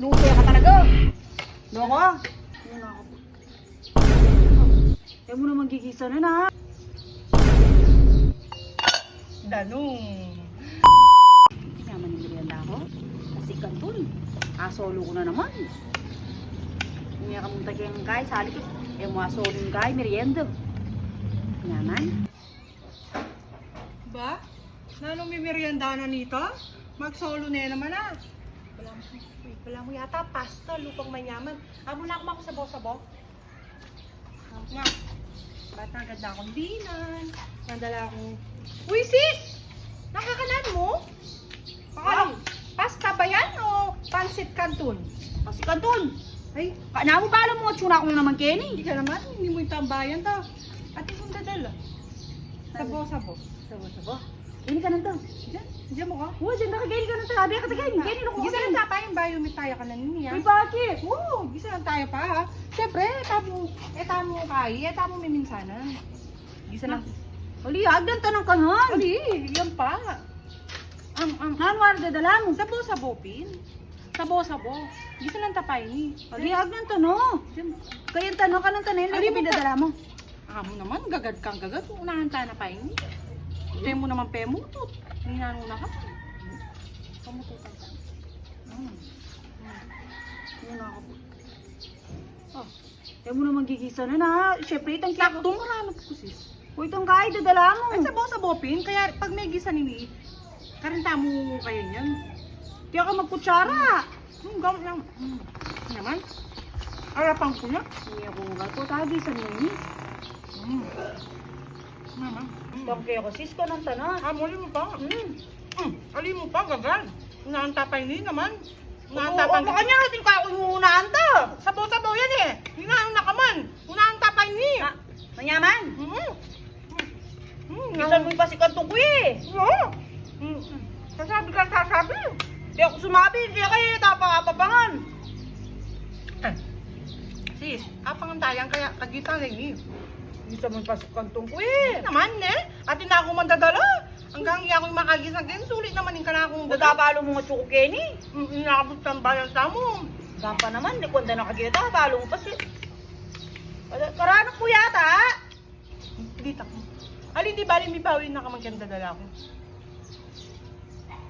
Lusaya ka talaga. Loko. Ano ako? Ayaw mo naman gigisa na na. Danong. Yaman yung merienda ako. Kasi kantul. Asolo ko na naman. Hindi ka mong tagyang kay. Sali ko. Eh mo asolo yung kay. Merienda. Yaman. Ba? Nanong may merienda na nito? Mag-solo na naman ah. Wala mo yata pasta, lupang manyaman. Muna ako sabaw-sabaw. Ma, ba't naganda akong dinan? Nandala akong... Uy sis! Nakakanan mo? Ano? Pasta ba yan o pansit canton? Kasi kantul. Ay, Kana mo bala mo. Tsuna ko na naman Kenny. hindi ka naman. Hindi mo yung tambayan ta. At ikong dadala. Sabaw-sabaw. Sabo. Kenny ka na to. Diyan mo ka? Oo, dyan nakagay ka na to. Sabi ka sa Kenny. Kenny na ko. Gisa lang tayo bayo may tayo ka na niya. Uy, bakit? Oo, gisa lang tayo pa ha. Siyempre, etamo kay, etamo may minsanan. Gisa lang. Uli, agdan tanong ka nun. Ali, yan pa. Hanwar, dadala mo. Sabo-sabo, pin. Sabo-sabo. Gisa lang tapay ni. Uli, agdan tanong. Kaya tanong ka ng tanong. Ali, Ano pinadala mo? Amo naman, gagad kang gagad. Unahan tayo na pain ni. Pemo naman pemutot. Ninano na ka. Pamututan ka. Yan ako. Oh, kaya mo naman gigisa na na. Siyempre, itang Sakto, maranap ko sis. Uy, itong kay, dadala mo. Ay, sabo-sabo, pin. Kaya pag may gisa nini, karanta mo kayo niyan. Kaya ka magkutsara. Gamit lang. Naman. Arapan ko na. Hindi ako gato. Tagi sa nini. Naman. Itong kaya ko, sis ko ng tanong. Amuli mo pa. Ali mo pa, gagad. Unaantapay ni naman. Oo, Unaantapay baka niya natin ka ako yung unaan to. Sabaw-sabaw yan eh. Hinaan na ka man. Unaantapay ni. Manyaman. Gisan mo yung pasikantong ko eh. Oo. Sasabi ka, sasabi. Kaya ako sumabi, kaya kayo tapang-apapangan. Sis, apang tayang kaya kagitan lang ni. Gisan mo yung pasikantong ko eh. Naman eh. Atin na ako mandadala. Hanggang iya ako'y makagisang din. Sulit naman yung kanakong Dadabalo mo nga chuko Kenny. Inakabot ng bayan sa mo. Gapa naman, di kwanda nakakita, balo mo pa siya. Karanok po yata. Dita ko. Ali, di bali may bawin na kamang dadala ko.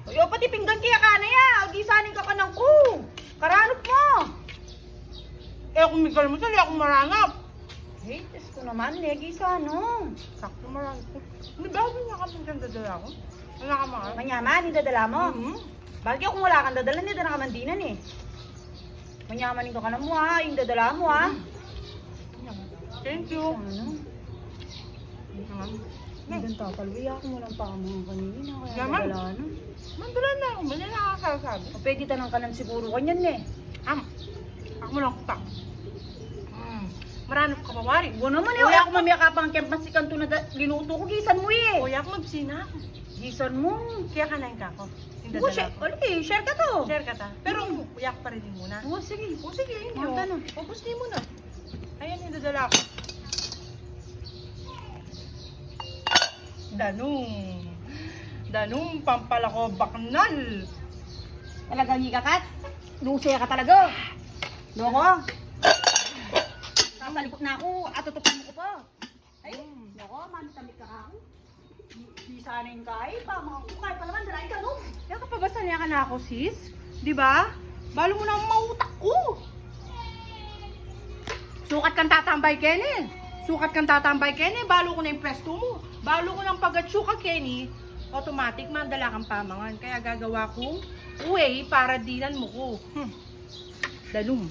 Yo, pati pinggan kaya ka na ya. Gisanin ka kanang ko. Karanok mo. Eh kung may mo sali, akong maranap. Eh, tes ko naman, negisa no. Sakto maranap ko. May bawin na kamang dadala ko. Wala ka mga. Manyaman, hindi dadala mo. Bagay kung wala kang dadala, hindi na nakamandinan eh. Manyaman ka na mo ha, yung dadala mo ha. Thank you. Ano? Naman. Hindi tatalwi ako mo lang pa mga kanina, kaya Yaman. dadala no. Mandala na ako. Mali na nakakasabi. O pwede tanang ka ng siguro kanyan eh. Ako mo lang kutak. Maranap ka mawari. Huwag naman eh, wala ako mamiyakapang kempas si kanto na linuto ko, gisan mo eh. Kuya ako mabsina ako. Gisan mo. Kaya kanain ka ako. Yung Oo, dadala ko. share ka to. Share ka ta. Pero kuya ko pa rin din muna. Oo, sige. O sige, yun Mga yun. tanong. Upos din mo na. Ayan yung dadala ko. Danong pampalako baknal. Talagang ikakat. Lusaya ka talaga. Loko. Sasalikot na ako at tutupan mo ko pa. Ay, loko, mami-tamik ka ako. Di sana yung kay, pa mga kukay pa naman, dalain ka no. Kaya ka pa ba sanya ka na ako, sis? Di ba? Balo mo na ang mautak ko. Sukat kang tatambay, Kenny. Sukat kang tatambay, Kenny. Balo ko na yung pwesto mo. Balo ko ng pag-atsuka, Kenny. Automatic, mandala kang pamangan. Kaya gagawa kong way para dinan mo ko. Danong.